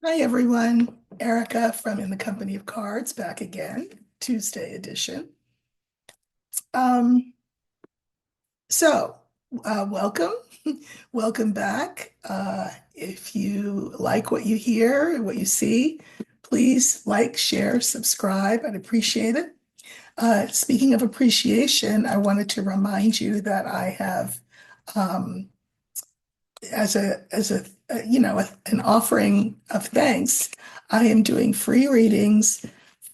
Hi, everyone. Erica from In the Company of Cards back again, Tuesday edition. Um, so, welcome. Welcome back. If you like what you hear, what you see, please like, share, subscribe. I'd appreciate it. Speaking of appreciation, I wanted to remind you that I have um, an offering of thanks, I am doing free readings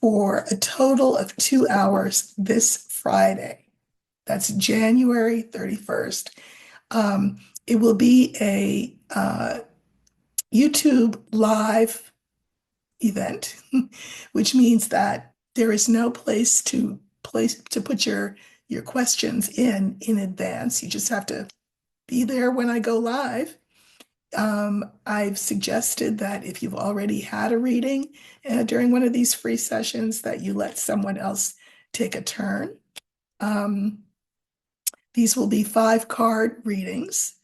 for a total of 2 hours this Friday. That's January 31st. Um, it will be a YouTube live event, which means that there is no place to put your questions in advance. You just have to be there when I go live. I've suggested that if you've already had a reading during one of these free sessions, that you let someone else take a turn. Um, these will be 5 card readings.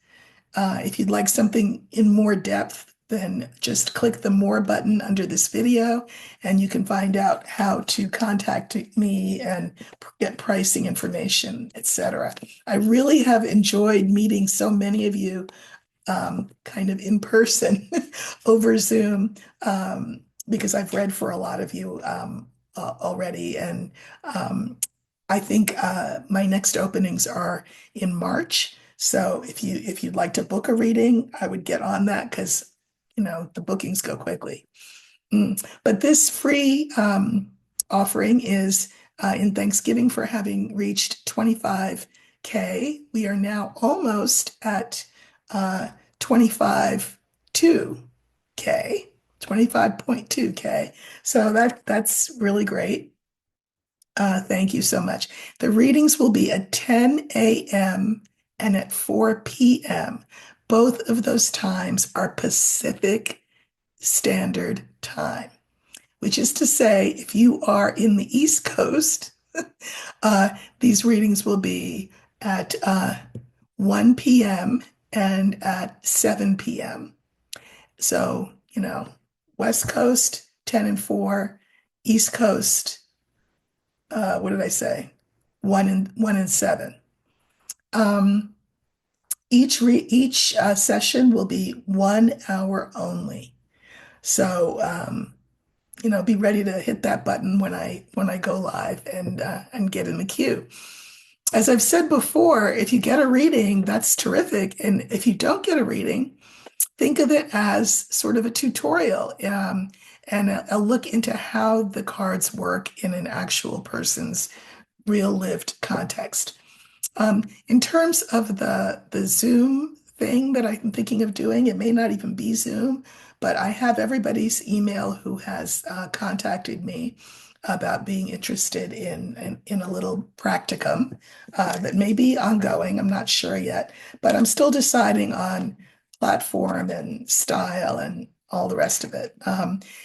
If you'd like something in more depth, then just click the More button under this video, and you can find out how to contact me and get pricing information, etc. I really have enjoyed meeting so many of you kind of in person over Zoom, because I've read for a lot of you already. And um, I think my next openings are in March. So if you'd like to book a reading, I would get on that because the bookings go quickly. But this free offering is in Thanksgiving for having reached 25K. We are now almost at 25.2K, 25.2K. So that's really great. Thank you so much. The readings will be at 10 a.m. and at 4 p.m. Both of those times are Pacific Standard Time, which is to say, if you are in the East Coast, uh, these readings will be at 1 p.m. and at 7 p.m. So, West Coast, 10 and 4, East Coast, what did I say? 1 and 7. Um, each session will be 1 hour only. So, be ready to hit that button when I go live and get in the queue. As I've said before, if you get a reading, that's terrific. And if you don't get a reading, think of it as sort of a tutorial, and a look into how the cards work in an actual person's real lived context. In terms of the Zoom thing that I'm thinking of doing, it may not even be Zoom, but I have everybody's email who has contacted me about being interested in a little practicum that may be ongoing. I'm not sure yet, but I'm still deciding on platform and style and all the rest of it.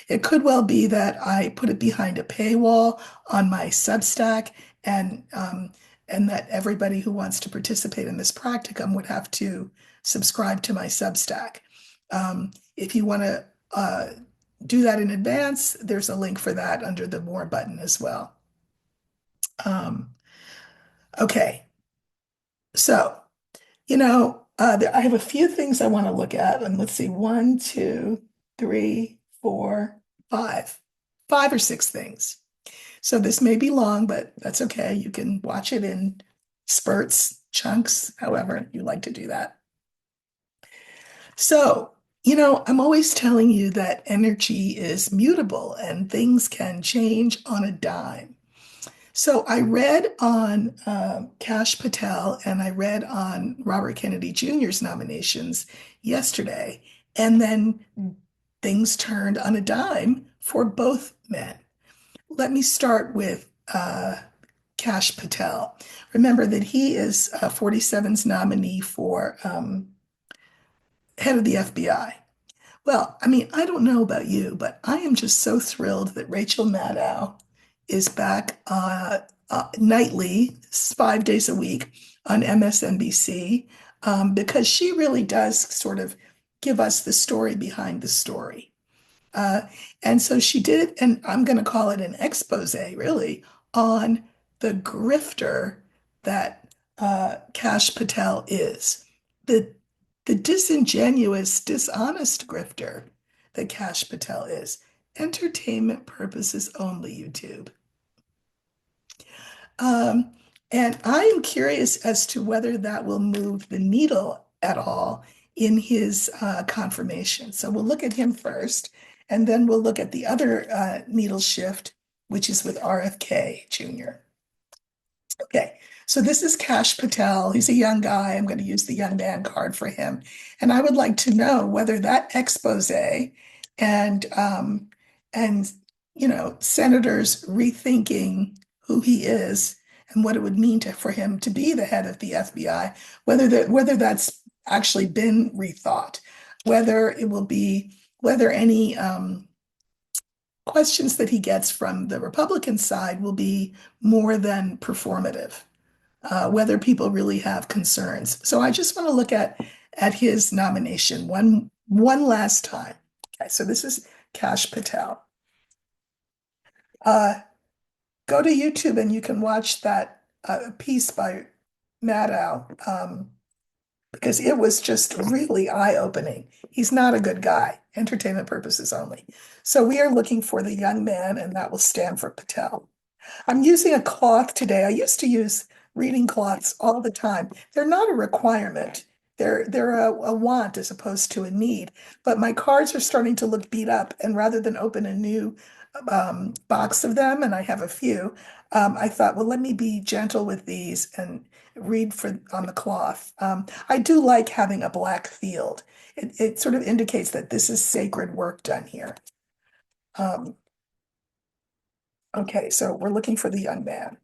It could well be that I put it behind a paywall on my Substack, and that everybody who wants to participate in this practicum would have to subscribe to my Substack. If you want to do that in advance, there's a link for that under the More button as well. Um, okay, so, I have a few things I want to look at, and let's see, one, two, three, four, five, 5 or 6 things. So this may be long, but that's okay. You can watch it in spurts, chunks, however you like to do that. So, I'm always telling you that energy is mutable and things can change on a dime. So I read on Cash Patel and I read on Robert Kennedy Jr.'s nominations yesterday, and then things turned on a dime for both men. Let me start with Cash Patel. Remember that he is 47's nominee for head of the FBI. Well, I mean, I don't know about you, but I am just so thrilled that Rachel Maddow is back nightly, 5 days a week on MSNBC, because she really does sort of give us the story behind the story. Uh, and so she did, and I'm going to call it an expose, really, on the grifter that Cash Patel is. The, the disingenuous, dishonest grifter that Cash Patel is. Entertainment purposes only, YouTube. Um, and I am curious as to whether that will move the needle at all in his confirmation. So we'll look at him first, and then we'll look at the other needle shift, which is with RFK Jr. Okay, so this is Cash Patel. He's a young guy. I'm going to use the young man card for him. And I would like to know whether that expose and senators rethinking who he is and what it would mean for him to be the head of the FBI, whether that's actually been rethought, whether it will be whether any questions that he gets from the Republican side will be more than performative, whether people really have concerns. So I just want to look at his nomination one last time. Okay, so this is Cash Patel. Uh, Go to YouTube and you can watch that piece by Maddow, because it was just really eye-opening. He's not a good guy, entertainment purposes only. So we are looking for the young man, and that will stand for Patel. I'm using a cloth today. I used to use reading cloths all the time. They're not a requirement. They're a want as opposed to a need. But my cards are starting to look beat up, and rather than open a new box of them, and I have a few, I thought, well, let me be gentle with these and read for on the cloth. I do like having a black field. It sort of indicates that this is sacred work done here. Um, okay, so we're looking for the young man.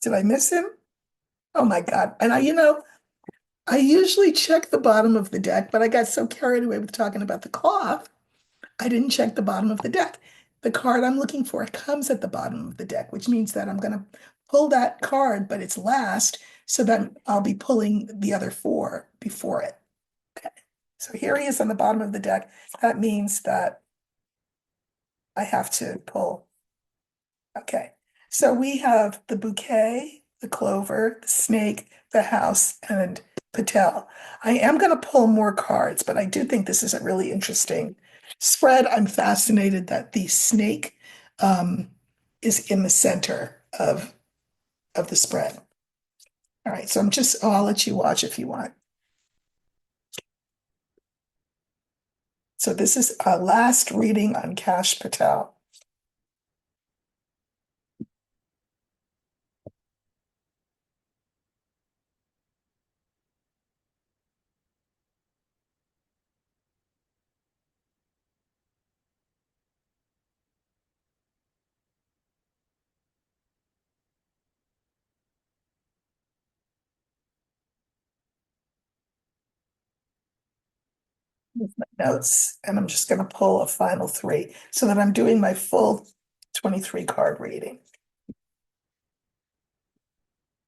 Did I miss him? Oh my God. And I usually check the bottom of the deck, but I got so carried away with talking about the cloth, I didn't check the bottom of the deck. The card I'm looking for comes at the bottom of the deck, which means that I'm going to pull that card, but it's last, so that I'll be pulling the other four before it. Okay. So here he is on the bottom of the deck. That means that I have to pull. Okay, so we have the bouquet, the clover, the snake, the house, and Patel. I am going to pull more cards, but I do think this is a really interesting spread. I'm fascinated that the snake is in the center of the spread. All right, so I'll let you watch if you want. So this is our last reading on Cash Patel. With my notes, and I'm just going to pull a final three so that I'm doing my full 23 card reading.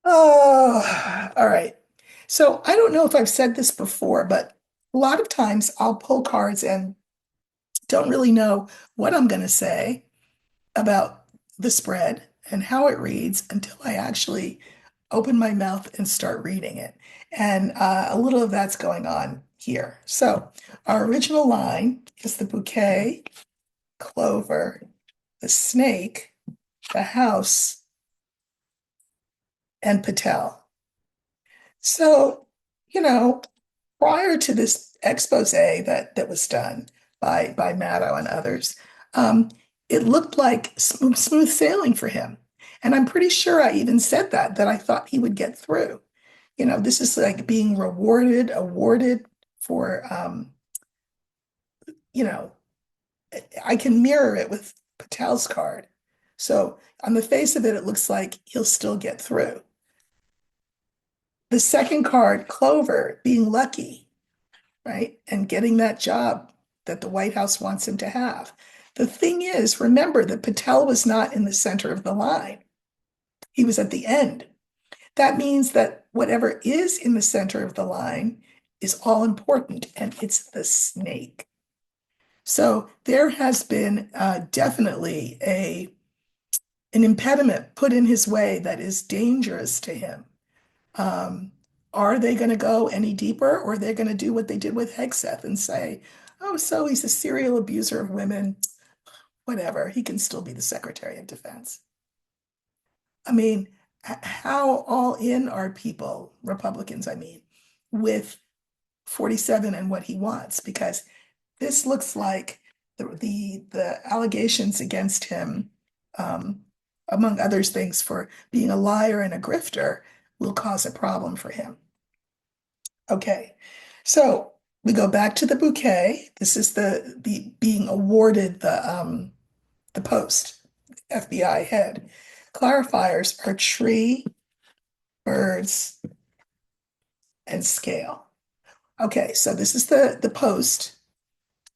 Oh, all right. So I don't know if I've said this before, but a lot of times I'll pull cards and don't really know what I'm going to say about the spread and how it reads until I actually open my mouth and start reading it. And a little of that's going on here. So our original line is the bouquet, clover, the snake, the house, and Patel. So, you know, prior to this expose that was done by Maddow and others, um, it looked like smooth sailing for him. And I'm pretty sure I even said that I thought he would get through. This is like being awarded for, you know, I can mirror it with Patel's card. So on the face of it, it looks like he'll still get through. The second card, Clover, being lucky, right? And getting that job that the White House wants him to have. The thing is, remember that Patel was not in the center of the line. He was at the end. That means that whatever is in the center of the line is all important, and it's the snake. So there has been definitely an impediment put in his way that is dangerous to him. Um, are they going to go any deeper, or are they going to do what they did with Hegseth and say, oh, so he's a serial abuser of women, whatever, he can still be the Secretary of Defense? I mean, how all in are people, Republicans, I mean, with 47 and what he wants? Because this looks like the allegations against him, um, among other things, for being a liar and a grifter, will cause a problem for him. Okay, so we go back to the bouquet. This is the being awarded the post, FBI head. Clarifiers are tree, birds, and scale. Okay, so this is the post.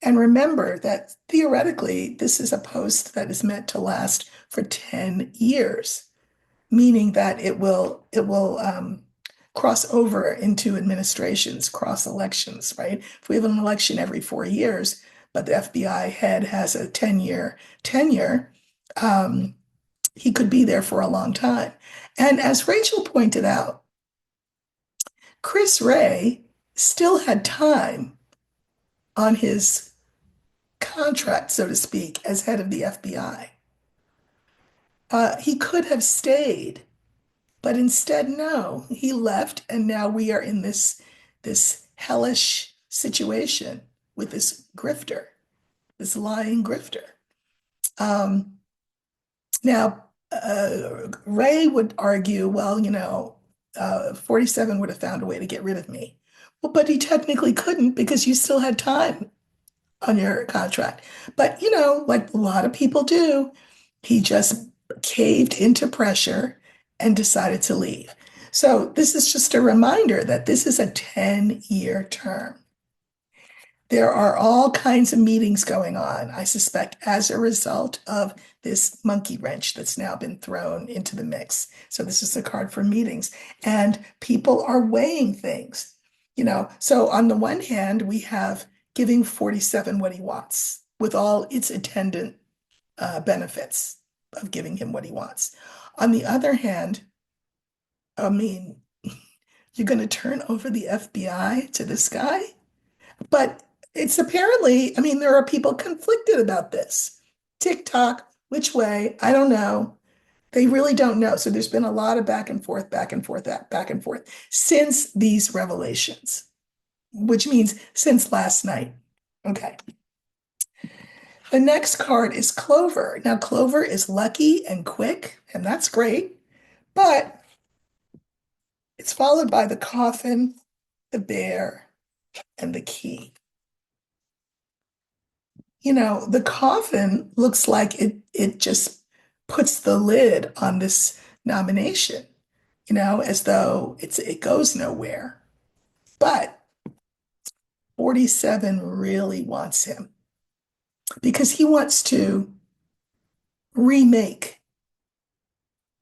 And remember that theoretically, this is a post that is meant to last for 10 years, meaning that it will cross over into administrations, cross elections, right? If we have an election every 4 years, but the FBI head has a 10-year tenure, um, he could be there for a long time. And as Rachel pointed out, Chris Wray still had time on his contract, so to speak, as head of the FBI. He could have stayed, but instead, no, he left, and now we are in this hellish situation with this grifter, this lying grifter. Um, Now, Ray would argue, well, 47 would have found a way to get rid of me. Well, but he technically couldn't because you still had time on your contract. But, like a lot of people do, he just caved into pressure and decided to leave. So this is just a reminder that this is a 10-year term. There are all kinds of meetings going on, I suspect, as a result of this monkey wrench that's now been thrown into the mix. So this is a card for meetings, and people are weighing things. So on the one hand, we have giving 47 what he wants with all its attendant benefits of giving him what he wants. On the other hand, I mean, you're going to turn over the FBI to this guy? But it's apparently, I mean, there are people conflicted about this. TikTok, which way? I don't know. They really don't know. So there's been a lot of back and forth, back and forth, back and forth since these revelations, which means since last night. Okay. The next card is Clover. Now, Clover is lucky and quick, and that's great, but it's followed by the coffin, the bear, and the key. The coffin looks like it just puts the lid on this nomination, as though it goes nowhere. But 47 really wants him because he wants to remake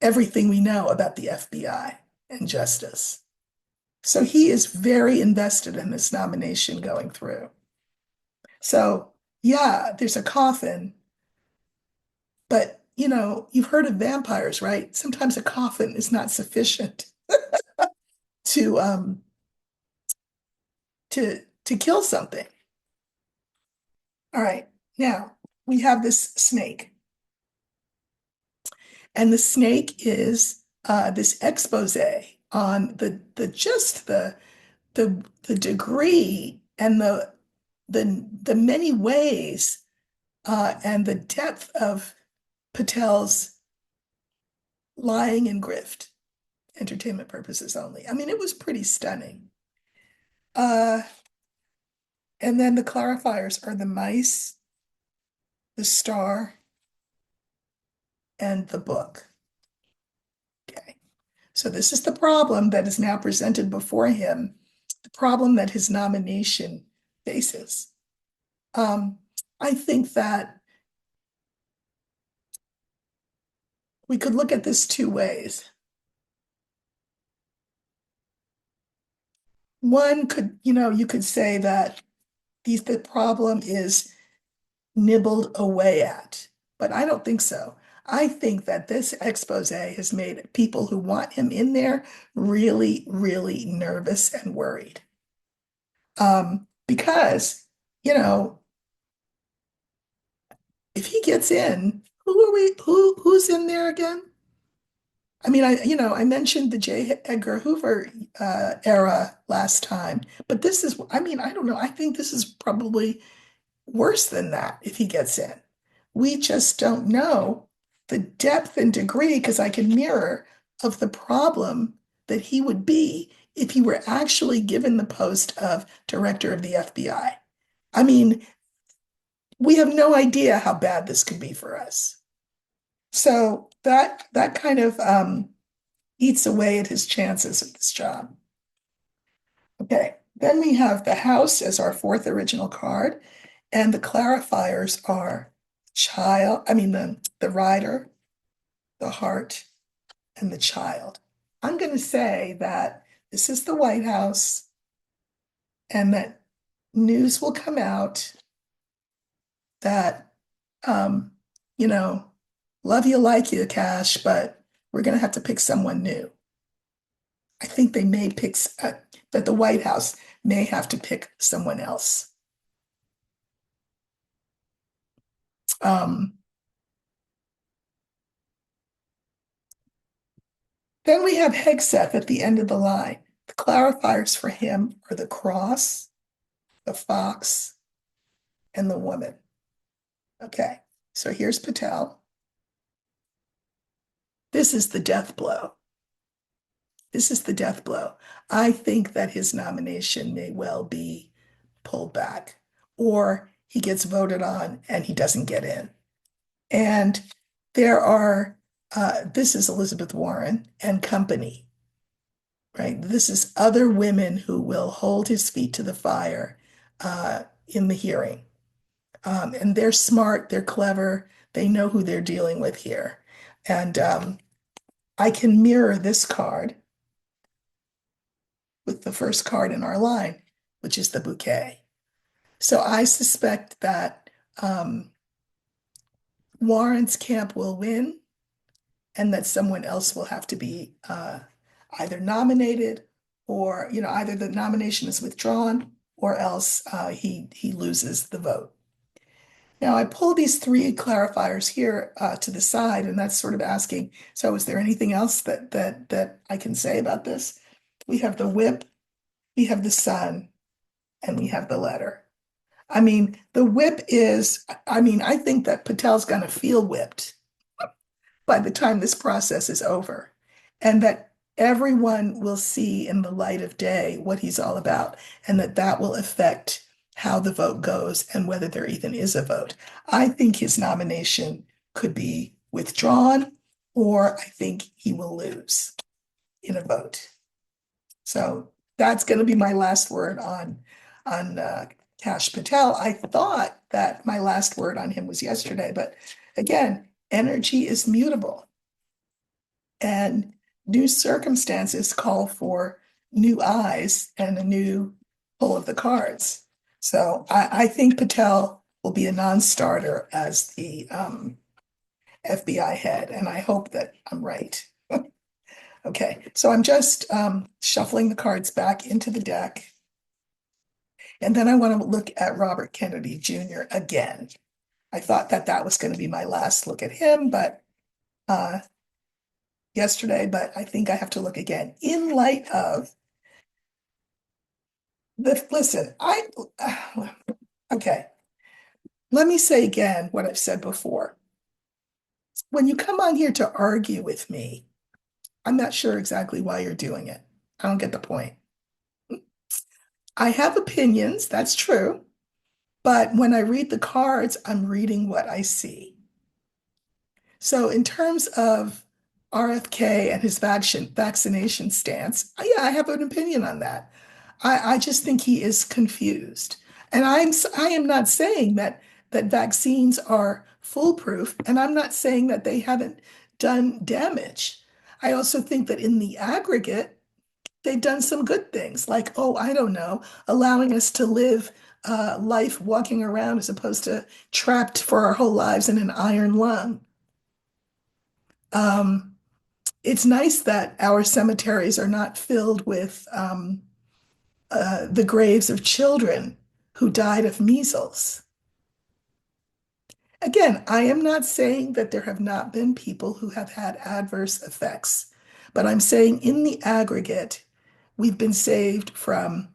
everything we know about the FBI and justice. So he is very invested in this nomination going through. So yeah, there's a coffin. But, you've heard of vampires, right? Sometimes a coffin is not sufficient to to kill something. All right. Now, we have this snake. And the snake is this expose on the degree and the many ways and the depth of Patel's lying and grift, entertainment purposes only. I mean, it was pretty stunning. Uh, and then the clarifiers are the mice, the star, and the book. Okay. So this is the problem that is now presented before him, the problem that his nomination faces. I think that we could look at this two ways. One could, you could say that the problem is nibbled away at, but I don't think so. I think that this expose has made people who want him in there really, really nervous and worried. Because, you know, if he gets in, who's in there again? I mean, I mentioned the J. Edgar Hoover era last time, but this is, I mean, I don't know. I think this is probably worse than that if he gets in. We just don't know the depth and degree, because I can mirror of the problem that he would be if he were actually given the post of director of the FBI. I mean, we have no idea how bad this could be for us. So that kind of eats away at his chances at this job. Okay, then we have the house as our fourth original card, and the clarifiers are the rider, the heart, and the child. I'm going to say that this is the White House and that news will come out that, um, you know, love you, like you, Cash, but we're going to have to pick someone new. I think they may pick, that the White House may have to pick someone else. Um, then we have Hegseth at the end of the line. The clarifiers for him are the cross, the fox, and the woman. Okay, so here's Patel. This is the death blow. This is the death blow. I think that his nomination may well be pulled back, or he gets voted on and he doesn't get in. And this is Elizabeth Warren and company, right? This is other women who will hold his feet to the fire in the hearing. And they're smart, they're clever, they know who they're dealing with here. And I can mirror this card with the first card in our line, which is the bouquet. So I suspect that Warren's camp will win and that someone else will have to be either nominated or, either the nomination is withdrawn or else he loses the vote. Now, I pulled these three clarifiers here to the side, and that's sort of asking, so is there anything else that I can say about this? We have the whip, we have the sun, and we have the letter. I mean, the whip is, I think that Patel's going to feel whipped by the time this process is over, and that everyone will see in the light of day what he's all about, and that will affect how the vote goes and whether there even is a vote. I think his nomination could be withdrawn, or I think he will lose in a vote. So that's going to be my last word on Kash Patel. I thought that my last word on him was yesterday, but again, energy is mutable, and new circumstances call for new eyes and a new pull of the cards. So I think Patel will be a non-starter as the FBI head, and I hope that I'm right. Okay, so I'm just shuffling the cards back into the deck. And then I want to look at Robert Kennedy Jr. again. I thought that was going to be my last look at him, but yesterday, but I think I have to look again in light of listen, okay, let me say again what I've said before. When you come on here to argue with me, I'm not sure exactly why you're doing it. I don't get the point. I have opinions, that's true. But when I read the cards, I'm reading what I see. So in terms of RFK and his vaccination stance, yeah, I have an opinion on that. I just think he is confused. And I am not saying that vaccines are foolproof, and I'm not saying that they haven't done damage. I also think that in the aggregate, they've done some good things, like, oh, I don't know, allowing us to live life walking around as opposed to trapped for our whole lives in an iron lung. Um, it's nice that our cemeteries are not filled with the graves of children who died of measles. Again, I am not saying that there have not been people who have had adverse effects, but I'm saying in the aggregate, we've been saved from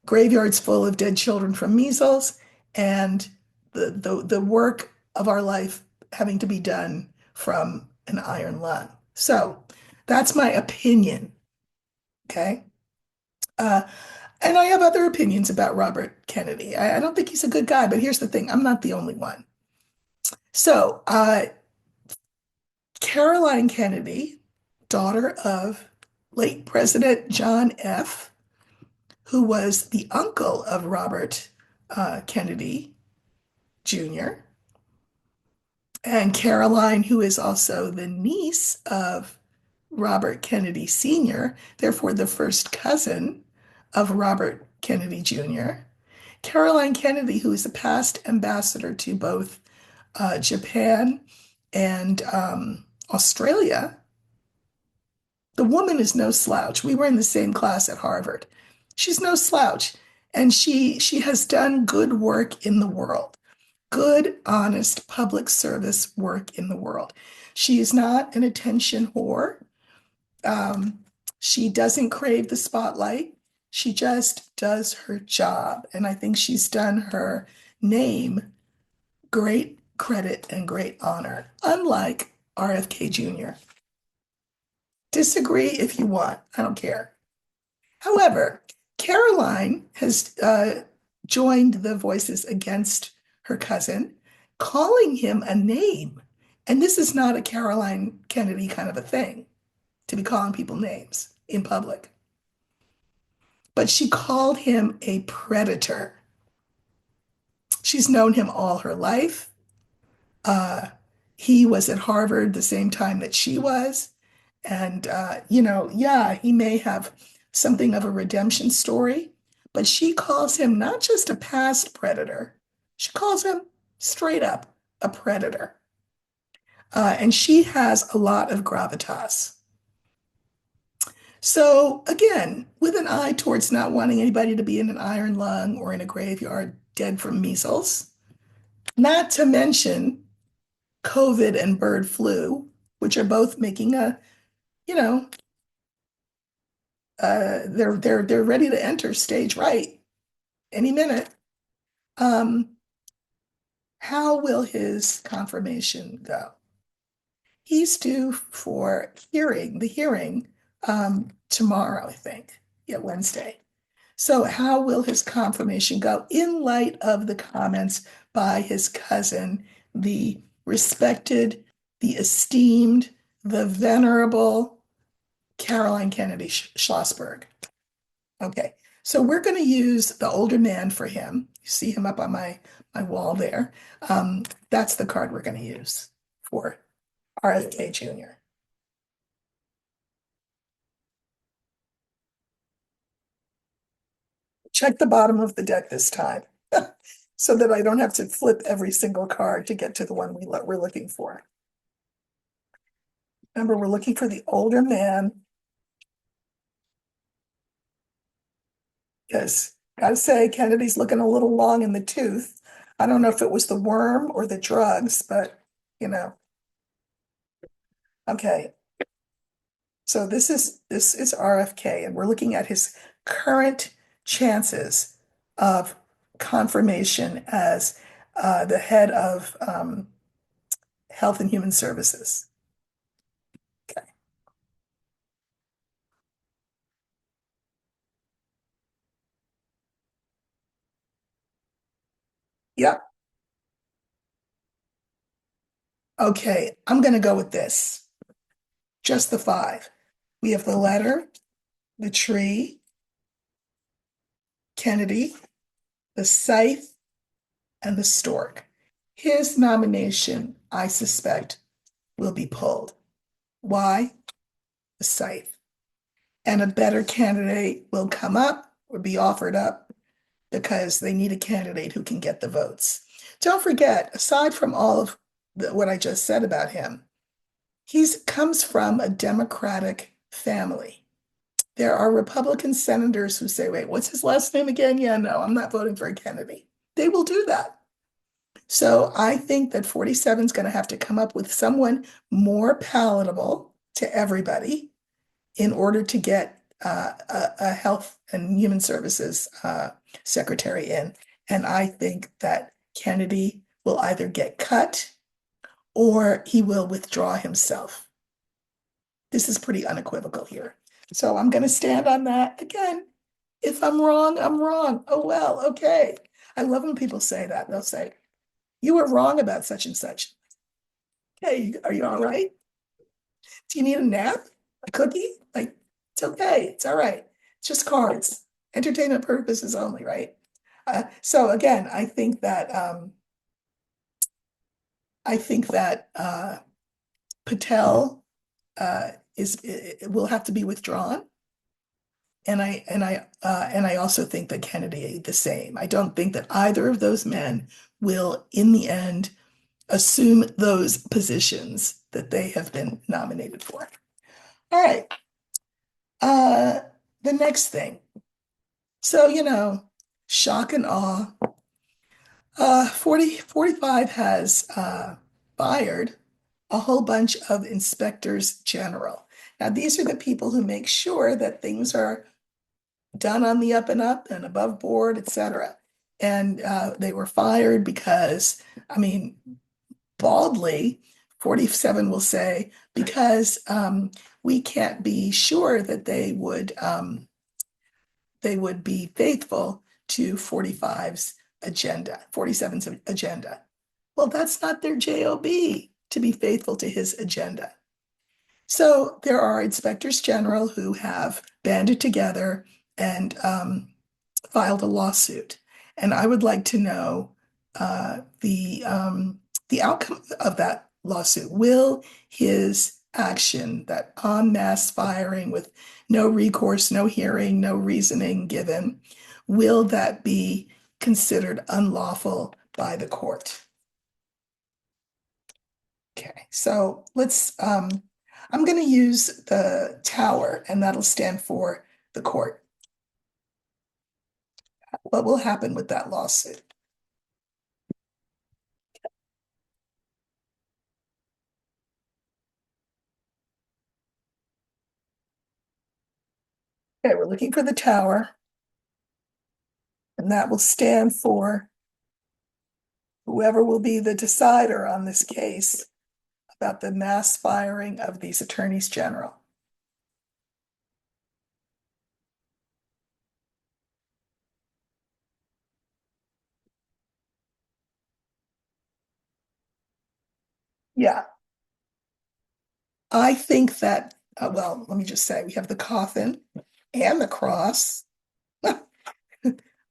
graveyards full of dead children from measles and the work of our life having to be done from an iron lung. So that's my opinion. Okay. Uh, and I have other opinions about Robert Kennedy. I don't think he's a good guy, but here's the thing, I'm not the only one. So, Caroline Kennedy, daughter of late President John F., who was the uncle of Robert Kennedy Jr., and Caroline, who is also the niece of Robert Kennedy Sr., therefore the first cousin of Robert Kennedy Jr. Caroline Kennedy, who is a past ambassador to both Japan and Australia. The woman is no slouch. We were in the same class at Harvard. She's no slouch. And she has done good work in the world, good, honest public service work in the world. She is not an attention whore. Um, she doesn't crave the spotlight. She just does her job. And I think she's done her name great credit and great honor, unlike RFK Jr. Disagree if you want. I don't care. However, Caroline has joined the voices against her cousin, calling him a name. And this is not a Caroline Kennedy kind of a thing, to be calling people names in public. But she called him a predator. She's known him all her life. Uh, he was at Harvard the same time that she was. And, yeah, he may have something of a redemption story, but she calls him not just a past predator, she calls him straight up a predator. And she has a lot of gravitas. So, again, with an eye towards not wanting anybody to be in an iron lung or in a graveyard dead from measles, not to mention COVID and bird flu, which are both making a, you know, they're ready to enter stage right any minute. Um, how will his confirmation go? He's due for the hearing tomorrow, I think. Yeah, Wednesday. So how will his confirmation go in light of the comments by his cousin, the respected, the esteemed, the venerable Caroline Kennedy Schlossberg? Okay, so we're going to use the older man for him. You see him up on my wall there. That's the card we're going to use for RFK Jr. Check the bottom of the deck this time so that I don't have to flip every single card to get to the one we're looking for. Remember, we're looking for the older man. Yes, gotta say, Kennedy's looking a little long in the tooth. I don't know if it was the worm or the drugs, but you know, okay. So this is RFK, and we're looking at his current chances of confirmation as the head of Health and Human Services. Okay. Yep. Okay. I'm going to go with this. Just the five. We have the letter, the tree, Kennedy, the scythe, and the stork. His nomination, I suspect, will be pulled. Why? The scythe. And a better candidate will come up or be offered up because they need a candidate who can get the votes. Don't forget, aside from all of what I just said about him, he comes from a Democratic family. There are Republican senators who say, wait, what's his last name again? Yeah, no, I'm not voting for a Kennedy. They will do that. So I think that 47 is going to have to come up with someone more palatable to everybody in order to get a health and human services secretary in. And I think that Kennedy will either get cut or he will withdraw himself. This is pretty unequivocal here. So I'm going to stand on that. Again, if I'm wrong, I'm wrong. Oh, well, okay. I love when people say that. They'll say, you were wrong about such and such. Hey, are you all right? Do you need a nap? A cookie? Like, it's okay. It's all right. It's just cards. Entertainment purposes only, right? So again, I think that Patel will have to be withdrawn. And I also think that Kennedy the same. I don't think that either of those men will, in the end, assume those positions that they have been nominated for. All right. Uh, the next thing. So, shock and awe. 45 has fired a whole bunch of inspectors general. Now, these are the people who make sure that things are done on the up and up and above board, etc. And they were fired because, I mean, baldly, 47 will say, because we can't be sure that they would be faithful to 45's agenda, 47's agenda. Well, that's not their job to be faithful to his agenda. So there are inspectors general who have banded together and filed a lawsuit. And I would like to know the outcome of that lawsuit. Will his action, that en masse firing with no recourse, no hearing, no reasoning given, will that be considered unlawful by the court? Okay, so I'm going to use the tower, and that'll stand for the court. What will happen with that lawsuit? Okay, we're looking for the tower, and that will stand for whoever will be the decider on this case about the mass firing of these attorneys general. Yeah, I think that, well, let me just say, we have the coffin and the cross.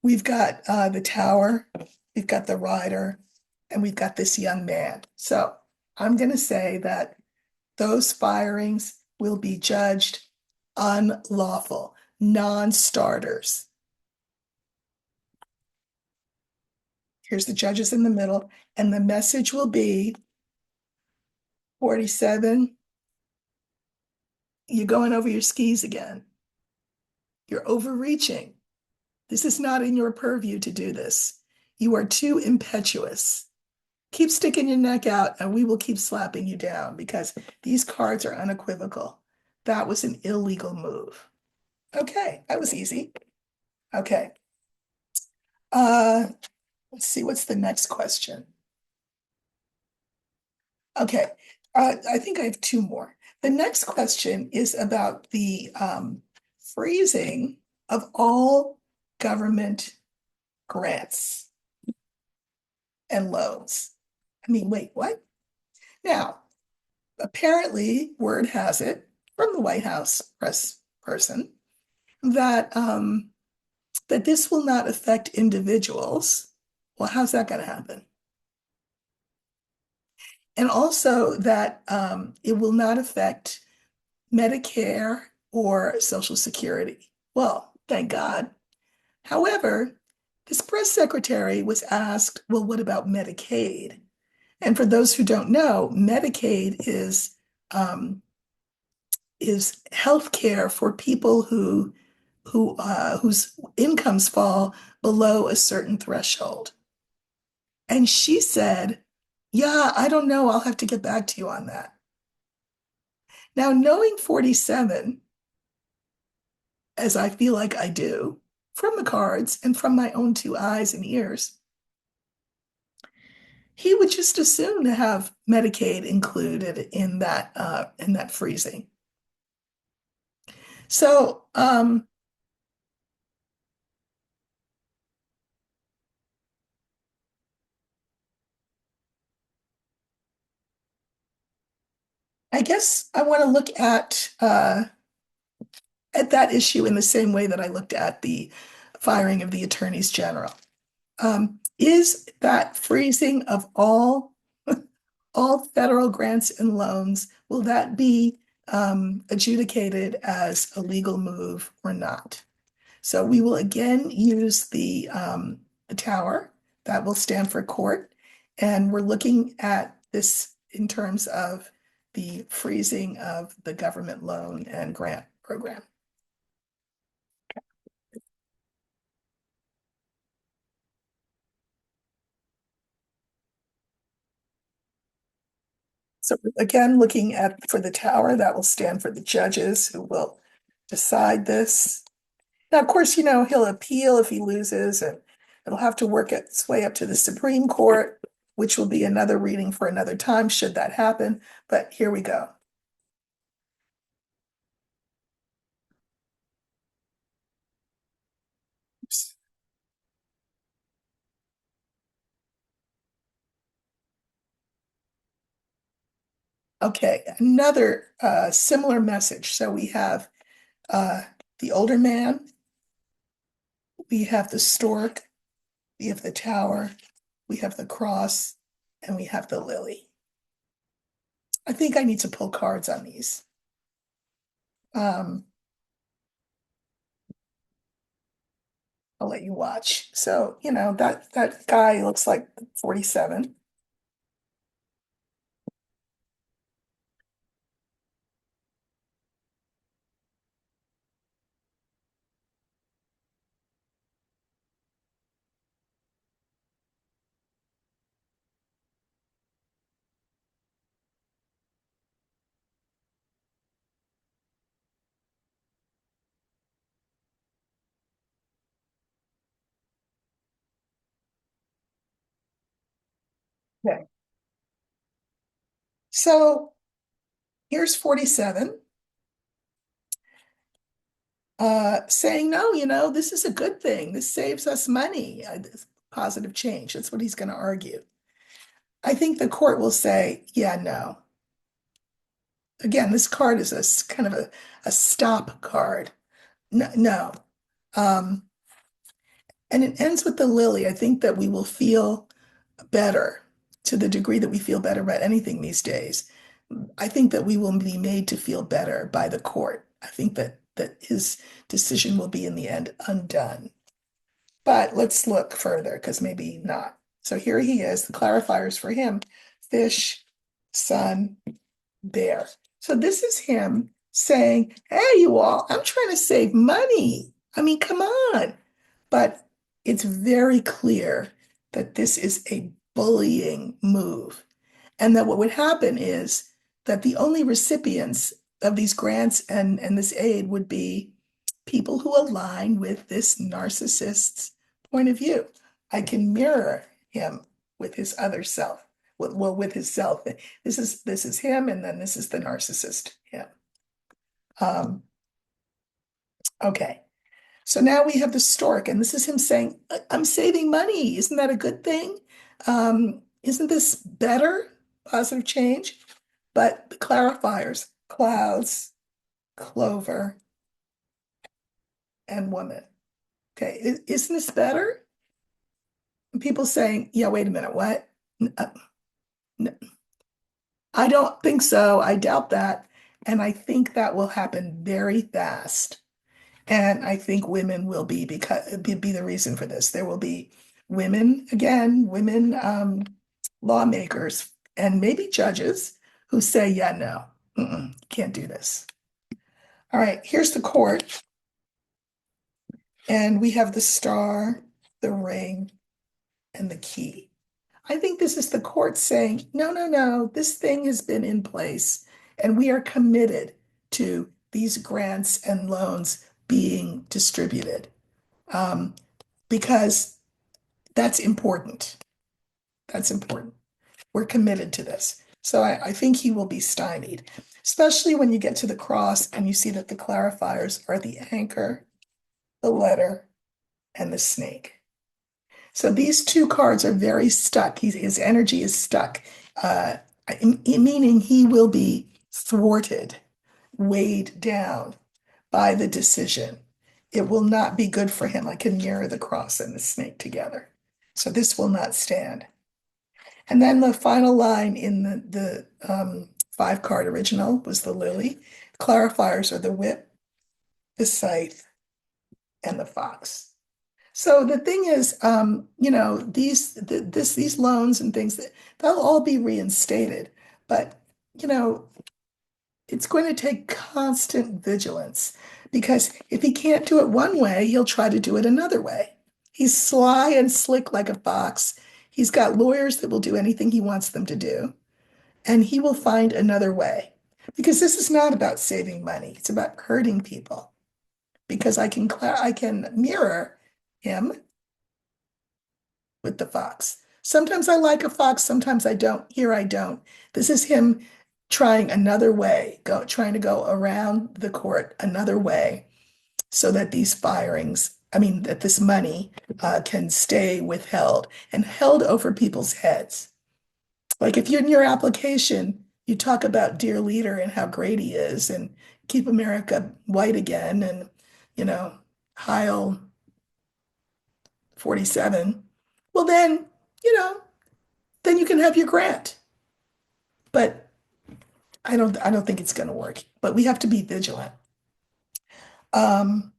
We've got the tower, we've got the rider, and we've got this young man. So I'm going to say that those firings will be judged unlawful, non-starters. Here's the judges in the middle, and the message will be 47, you're going over your skis again. You're overreaching. This is not in your purview to do this. You are too impetuous. Keep sticking your neck out and we will keep slapping you down because these cards are unequivocal. That was an illegal move. Okay, that was easy. Okay. Let's see, what's the next question? Okay, I think I have two more. The next question is about the freezing of all government grants and loans. I mean, wait, what? Now, apparently, word has it from the White House press person that that this will not affect individuals. Well, how's that going to happen? and also that it will not affect Medicare or Social Security. Well, thank God. However, this press secretary was asked, well, what about Medicaid? And for those who don't know, Medicaid um, is health care for people whose incomes fall below a certain threshold. And she said, yeah, I don't know. I'll have to get back to you on that. Now, knowing 47, as I feel like I do, from the cards and from my own two eyes and ears, he would just assume to have Medicaid included in that freezing. So I guess I want to look at that issue in the same way that I looked at the firing of the attorneys general. Is that freezing of all federal grants and loans, will that be adjudicated as a legal move or not? So we will again use the tower that will stand for court, and we're looking at this in terms of the freezing of the government loan and grant program. So again, looking at for the tower, that will stand for the judges who will decide this. Now, of course, he'll appeal if he loses, and it'll have to work its way up to the Supreme Court, which will be another reading for another time, should that happen. But here we go. Okay, another similar message. So we have uh, the older man, we have the stork, we have the tower, we have the cross, and we have the lily. I think I need to pull cards on these. Um, I'll let you watch. So, that guy looks like 47. Okay. So here's 47 saying, no, this is a good thing. This saves us money. This positive change. That's what he's going to argue. I think the court will say, yeah, no. Again, this card is kind of a stop card. No, no. Um, and it ends with the lily. I think that we will feel better to the degree that we feel better about anything these days. I think that we will be made to feel better by the court. I think that his decision will be in the end undone. But let's look further because maybe not. So here he is, the clarifiers for him: fish, sun, bear. So this is him saying, hey, you all, I'm trying to save money. I mean, come on. But it's very clear that this is a bullying move. And that what would happen is that the only recipients of these grants and this aid would be people who align with this narcissist's point of view. I can mirror him with his other self, with his self. This is him, and then this is the narcissist him. Um, okay. So now we have the stork, and this is him saying, I'm saving money. Isn't that a good thing? Isn't this better? Positive change? But the clarifiers, clouds, clover, and woman. Okay, isn't this better? And people saying, yeah, wait a minute, what? N- I don't think so. I doubt that. And I think that will happen very fast. And I think women will be the reason for this. There will be women, again, women lawmakers and maybe judges who say, yeah, no, can't do this. All right, here's the court. And we have the star, the ring, and the key. I think this is the court saying, no, no, no, this thing has been in place, and we are committed to these grants and loans being distributed um, because that's important. That's important. We're committed to this. So I think he will be stymied, especially when you get to the cross and you see that the clarifiers are the anchor, the letter, and the snake. So these two cards are very stuck. His energy is stuck, uh, meaning he will be thwarted, weighed down by the decision. It will not be good for him. I can mirror the cross and the snake together. So this will not stand. And then the final line in the five card original was the lily. Clarifiers are the whip, the scythe, and the fox. So the thing is, these loans and things that they'll all be reinstated, but you know, it's going to take constant vigilance because if he can't do it one way, he'll try to do it another way. He's sly and slick like a fox. He's got lawyers that will do anything he wants them to do, and he will find another way. Because this is not about saving money, it's about hurting people. Because I can mirror him with the fox. Sometimes I like a fox, sometimes I don't. Here I don't. This is him trying another way, trying to go around the court another way so that these firings, I mean, that this money can stay withheld and held over people's heads. Like if you're in your application, you talk about dear leader and how great he is and keep America white again and, you know, Heil 47. Well, then, you know, then you can have your grant. But I don't think it's going to work. But we have to be vigilant. Um,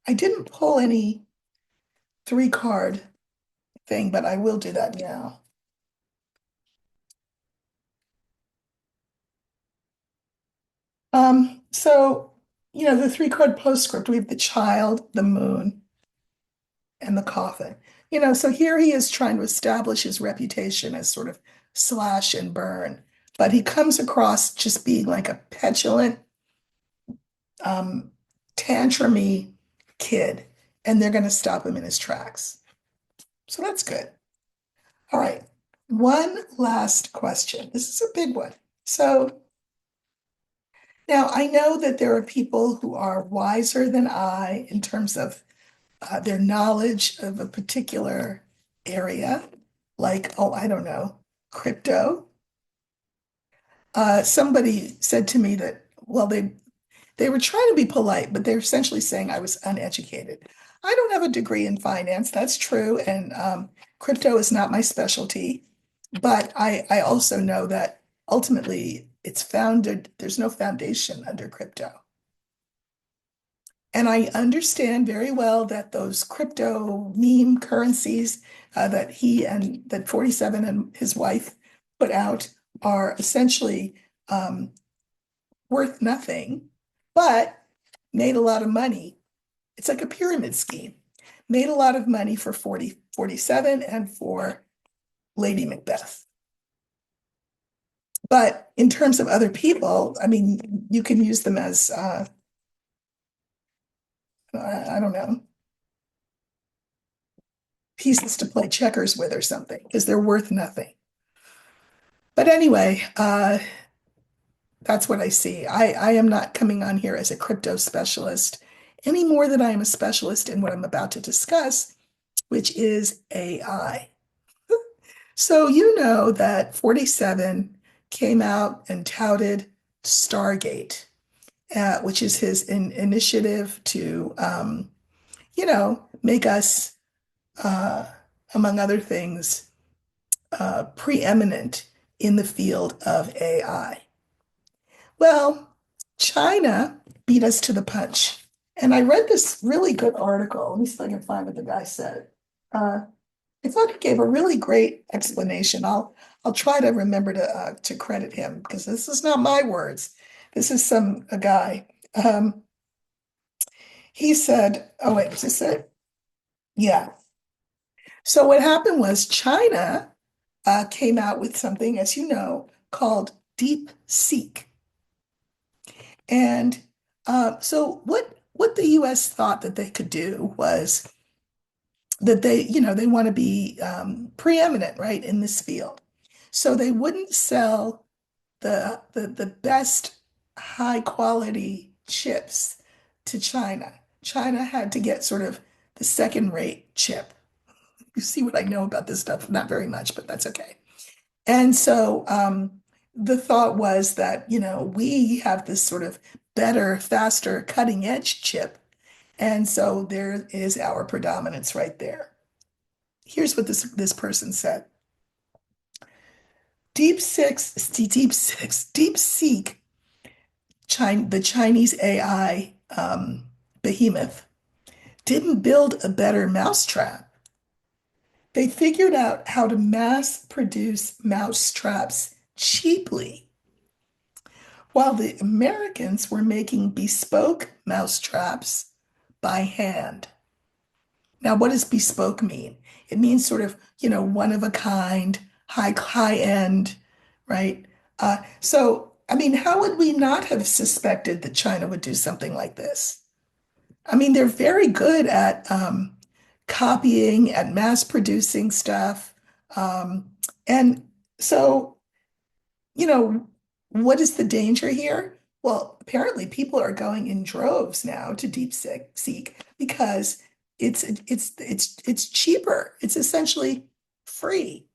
I didn't pull any three card thing, but I will do that now. So the three card postscript, we have the child, the moon, and the coffin. So here he is trying to establish his reputation as sort of slash and burn, but he comes across just being like a petulant, um, tantrumy kid, and they're going to stop him in his tracks. So that's good. All right. One last question. This is a big one. So now I know that there are people who are wiser than I in terms of their knowledge of a particular area, like, oh, I don't know, crypto. Somebody said to me that, well, they were trying to be polite, but they're essentially saying I was uneducated. I don't have a degree in finance, that's true, and crypto is not my specialty. But I also know that ultimately it's founded, there's no foundation under crypto. And I understand very well that those crypto meme currencies that he and that 47 and his wife put out are essentially um, worth nothing, but made a lot of money. It's like a pyramid scheme. Made a lot of money for 47 and for Lady Macbeth. But in terms of other people, I mean, you can use them as, I don't know, pieces to play checkers with or something, because they're worth nothing. But anyway, that's what I see. I am not coming on here as a crypto specialist any more than I am a specialist in what I'm about to discuss, which is AI. So you know that 47 came out and touted Stargate, which is his initiative to, make us, uh, among other things, preeminent in the field of AI. Well, China beat us to the punch. And I read this really good article. Let me see if I can find what the guy said. Uh, I thought he gave a really great explanation. I'll try to remember to credit him because this is not my words. This is some a guy. Um, he said, "Oh wait, was this it? Yeah." So what happened was China came out with something, as you know, called Deep Seek. And so what the US thought that they could do was that they want to be preeminent, right, in this field. So they wouldn't sell the best high quality chips to China. China had to get sort of the second rate chip. You see what I know about this stuff? Not very much, but that's okay. And so the thought was that, we have this sort of better, faster, cutting edge chip. And so there is our predominance right there. Here's what this person said. Deep Seek, the Chinese AI behemoth, didn't build a better mousetrap. They figured out how to mass produce mousetraps cheaply, while the Americans were making bespoke mousetraps by hand. Now, what does bespoke mean? It means sort of, one of a kind, high end, right? So, I mean, how would we not have suspected that China would do something like this? I mean, they're very good at copying, at mass producing stuff. Um, and so, you know, what is the danger here? Well, apparently people are going in droves now to seek because it's cheaper. It's essentially free.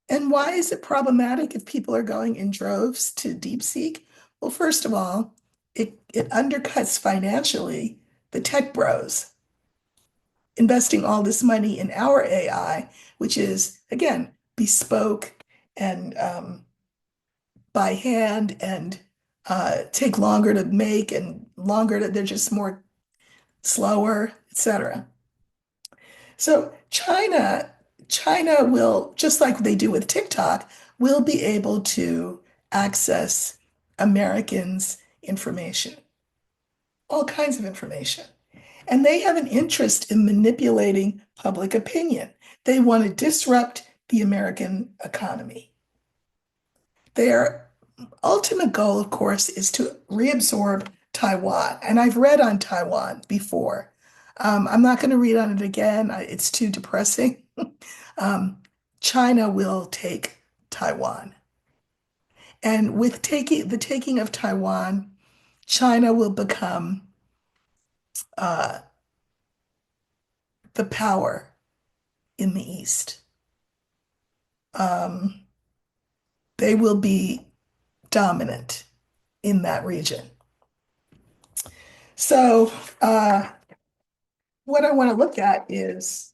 And why is it problematic if people are going in droves to DeepSeek? Well, first of all, it undercuts financially the tech bros investing all this money in our AI, which is, again, bespoke and by hand and take longer to make and they're just more slower, etc. So China will, just like they do with TikTok, will be able to access Americans' information, all kinds of information. And they have an interest in manipulating public opinion. They want to disrupt the American economy. Their ultimate goal, of course, is to reabsorb Taiwan. And I've read on Taiwan before. I'm not going to read on it again. It's too depressing. Um, China will take Taiwan. And with the taking of Taiwan, China will become uh, the power in the East. Um, they will be dominant in that region. So, what I want to look at is,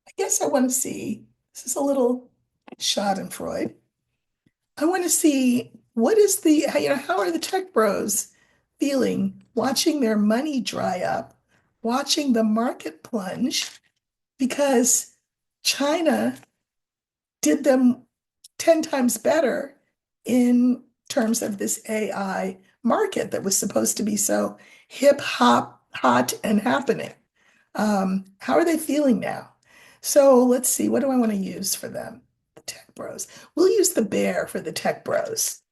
I guess I want to see, this is a little Schadenfreude. I want to see what is how are the tech bros feeling watching their money dry up, watching the market plunge because China did them 10 times better in terms of this AI market that was supposed to be so hip hop, hot, and happening. How are they feeling now? So let's see, what do I want to use for them? The tech bros. We'll use the bear for the tech bros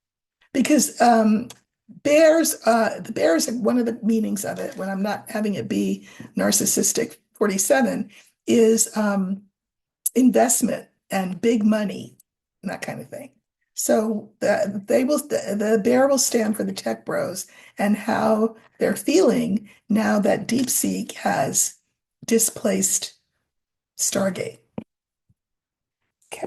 because the bears, one of the meanings of it, when I'm not having it be narcissistic 47, is investment and big money and that kind of thing. So the bear will stand for the tech bros and how they're feeling now that DeepSeek has displaced Stargate. Okay.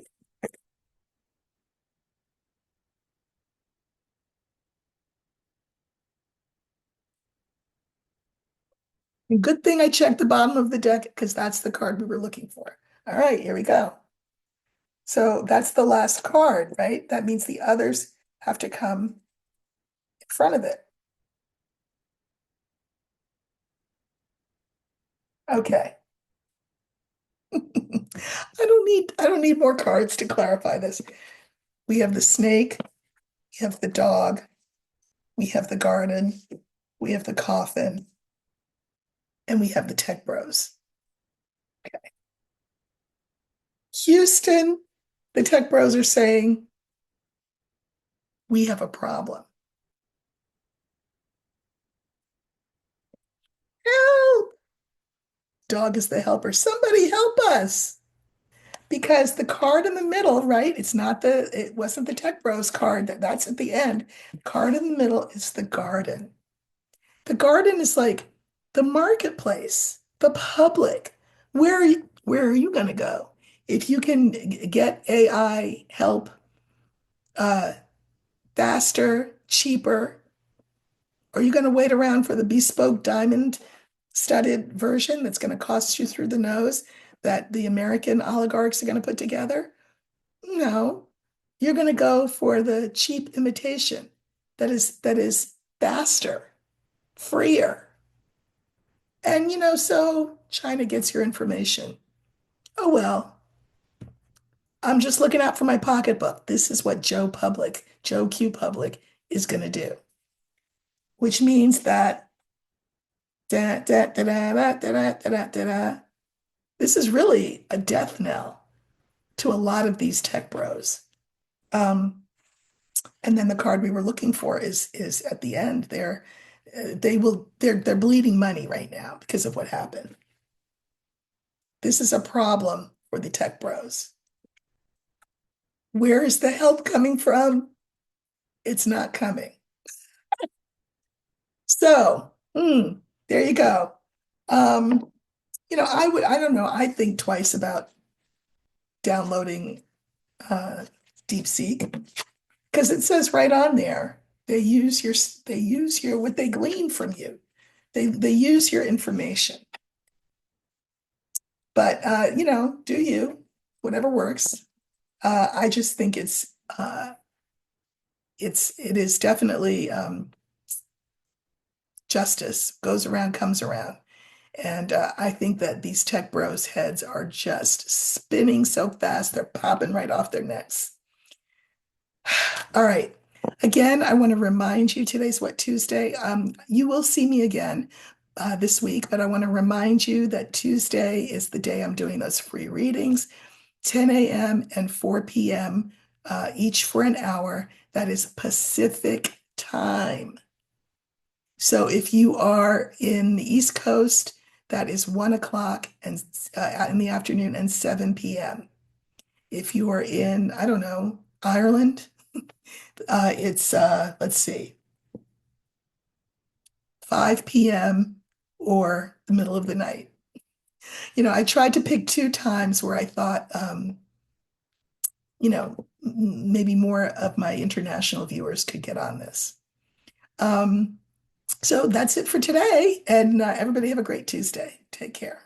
Good thing I checked the bottom of the deck because that's the card we were looking for. All right, here we go. So that's the last card, right? That means the others have to come in front of it. Okay. I don't need more cards to clarify this. We have the snake, we have the dog, we have the garden, we have the coffin, and we have the tech bros. Houston, the tech bros are saying, we have a problem. Help! Dog is the helper. Somebody help us. Because the card in the middle, right? It wasn't the tech bros card that's at the end. The card in the middle is the garden. The garden is like the marketplace, the public. Where are you going to go? If you can get AI help uh, faster, cheaper, are you going to wait around for the bespoke diamond studded version that's going to cost you through the nose that the American oligarchs are going to put together? No, you're going to go for the cheap imitation that is faster, freer. And so China gets your information. Oh well, I'm just looking out for my pocketbook. This is what Joe Q Public is going to do, which means that da, da, da, da, da, da, da, da, da, da. This is really a death knell to a lot of these tech bros. Um, and then the card we were looking for is at the end. They're bleeding money right now because of what happened. This is a problem for the tech bros. Where is the help coming from? It's not coming. So, there you go. Um, I don't know, I think twice about downloading uh DeepSeek because it says right on there, they use your what they glean from you. They use your information. But do you, whatever works. I just think it is definitely justice goes around, comes around. And I think that these tech bros' heads are just spinning so fast, they're popping right off their necks. All right. Again, I want to remind you today's what, Tuesday? You will see me again this week, but I want to remind you that Tuesday is the day I'm doing those free readings, 10 a.m. and 4 p.m. Each for an hour. That is Pacific time. So if you are in the East Coast, that is 1 o'clock and in the afternoon and 7 p.m. If you are in, I don't know, Ireland, it's let's see, 5 p.m. or the middle of the night. I tried to pick two times where I thought maybe more of my international viewers could get on this. So that's it for today, and everybody have a great Tuesday. Take care.